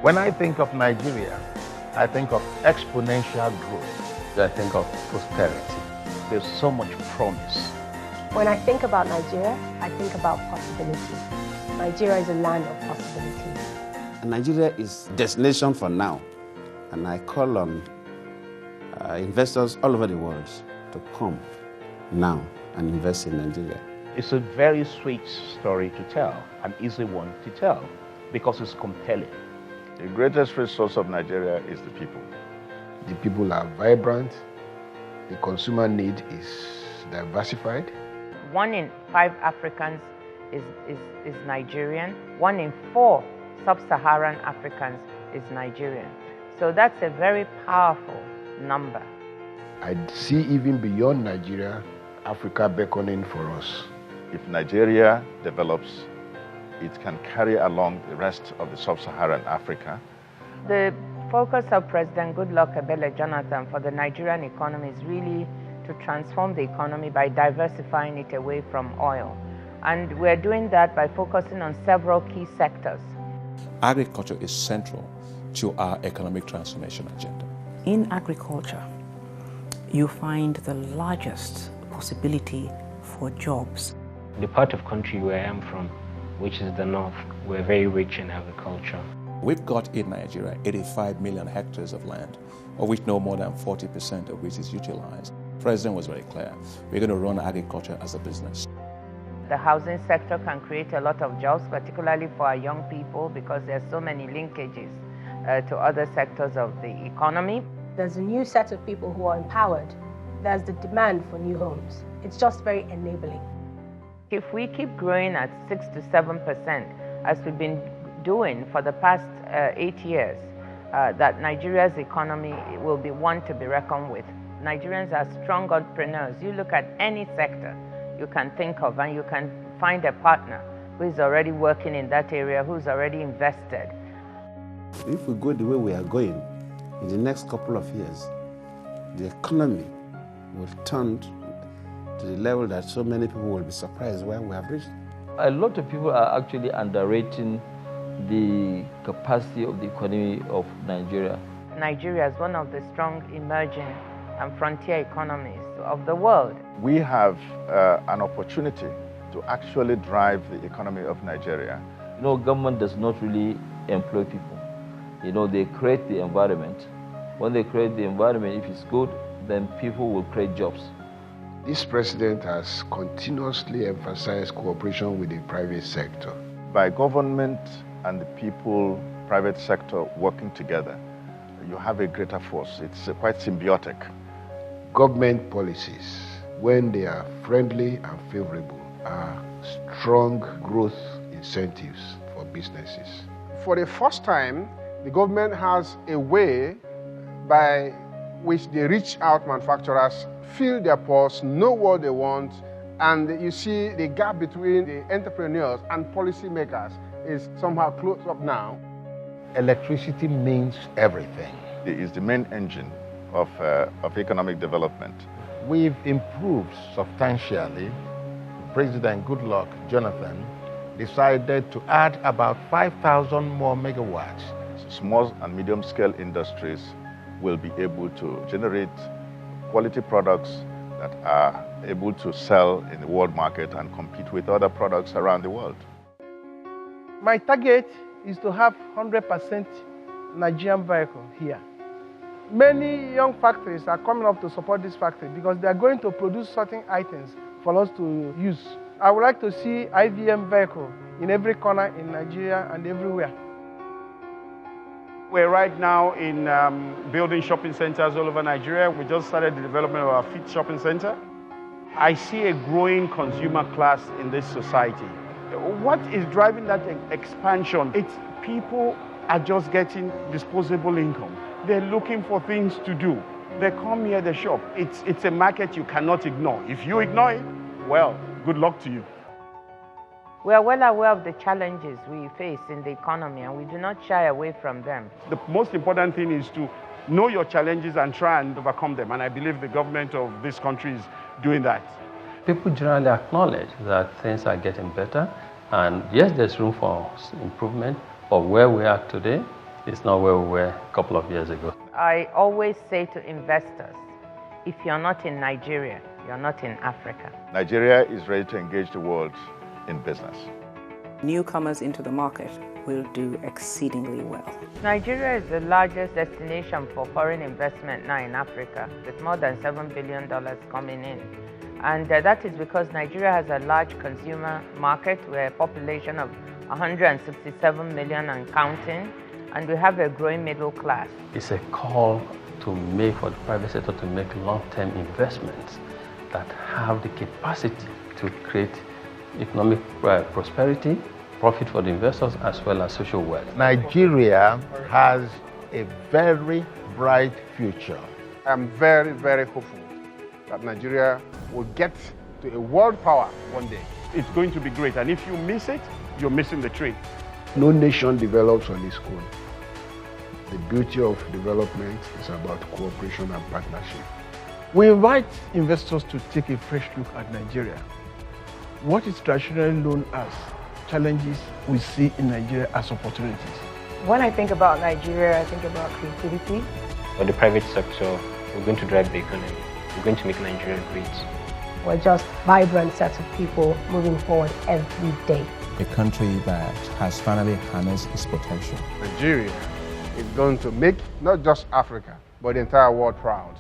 When I think of Nigeria, I think of exponential growth. I think of prosperity. There's so much promise. When I think about Nigeria, I think about possibility. Nigeria is a land of possibility. Nigeria is a destination for now, and I call on investors all over the world to come now and invest in Nigeria. It's a very sweet story to tell, an easy one to tell, because it's compelling. The greatest resource of Nigeria is the people. The people are vibrant. The consumer need is diversified. 1 in 5 Africans is Nigerian. 1 in 4 sub-Saharan Africans is Nigerian. So that's a very powerful number. I see even beyond Nigeria, Africa beckoning for us. If Nigeria develops, it can carry along the rest of the sub-Saharan Africa. The focus of President Goodluck Ebele Jonathan for the Nigerian economy is really to transform the economy by diversifying it away from oil. And we're doing that by focusing on several key sectors. Agriculture is central to our economic transformation agenda. In agriculture, you find the largest possibility for jobs. The part of country where I am from, which is the north, we're very rich in agriculture. We've got in Nigeria 85 million hectares of land, of which no more than 40% of which is utilized. The President was very clear. We're going to run agriculture as a business. The housing sector can create a lot of jobs, particularly for our young people, because there are so many linkages to other sectors of the economy. There's a new set of people who are empowered. There's the demand for new homes. It's just very enabling. If we keep growing at 6 to 7%, as we've been doing for the past 8 years, that Nigeria's economy will be one to be reckoned with. Nigerians are strong entrepreneurs. You look at any sector you can think of, and you can find a partner who is already working in that area, who's already invested. If we go the way we are going, in the next couple of years, the economy will turn to the level that so many people will be surprised when we have reached. A lot of people are actually underrating the capacity of the economy of Nigeria. Nigeria is one of the strong emerging and frontier economies of the world. We have an opportunity to actually drive the economy of Nigeria. You know, government does not really employ people. You know, they create the environment. When they create the environment, if it's good, then people will create jobs. This president has continuously emphasized cooperation with the private sector. By government and the people, private sector working together, you have a greater force. It's quite symbiotic. Government policies, when they are friendly and favorable, are strong growth incentives for businesses. For the first time, the government has a way by which they reach out manufacturers, feel their pulse, know what they want, and you see the gap between the entrepreneurs and policymakers is somehow closed up now. Electricity means everything. It is the main engine of economic development. We've improved substantially. President Goodluck Jonathan decided to add about 5,000 more megawatts. Small and medium-scale industries will be able to generate quality products that are able to sell in the world market and compete with other products around the world. My target is to have 100% Nigerian vehicle here. Many young factories are coming up to support this factory because they are going to produce certain items for us to use. I would like to see IVM vehicle in every corner in Nigeria and everywhere. We're right now in building shopping centers all over Nigeria. We just started the development of our fifth shopping center. I see a growing consumer class in this society. What is driving that expansion? It's people are just getting disposable income. They're looking for things to do. They come here, they shop. It's a market you cannot ignore. If you ignore it, well, good luck to you. We are well aware of the challenges we face in the economy, and we do not shy away from them. The most important thing is to know your challenges and try and overcome them. And I believe the government of this country is doing that. People generally acknowledge that things are getting better, and yes, there's room for improvement, but where we are today, It's not where we were a couple of years ago. I always say to investors, if you're not in Nigeria, you're not in Africa. Nigeria is ready to engage the world in business. Newcomers into the market will do exceedingly well. Nigeria is the largest destination for foreign investment now in Africa, with more than $7 billion coming in. And that is because Nigeria has a large consumer market with a population of 167 million and counting, and we have a growing middle class. It's a call to make for the private sector to make long-term investments that have the capacity to create economic prosperity, profit for the investors, as well as social wealth. Nigeria has a very bright future. I'm very, very hopeful that Nigeria will get to a world power one day. It's going to be great, and if you miss it, you're missing the train. No nation develops on its own. The beauty of development is about cooperation and partnership. We invite investors to take a fresh look at Nigeria. What is traditionally known as challenges we see in Nigeria as opportunities. When I think about Nigeria, I think about creativity. For the private sector, we're going to drive the economy. We're going to make Nigeria great. We're just vibrant sets of people moving forward every day. A country that has finally harnessed its potential. Nigeria is going to make not just Africa, but the entire world proud.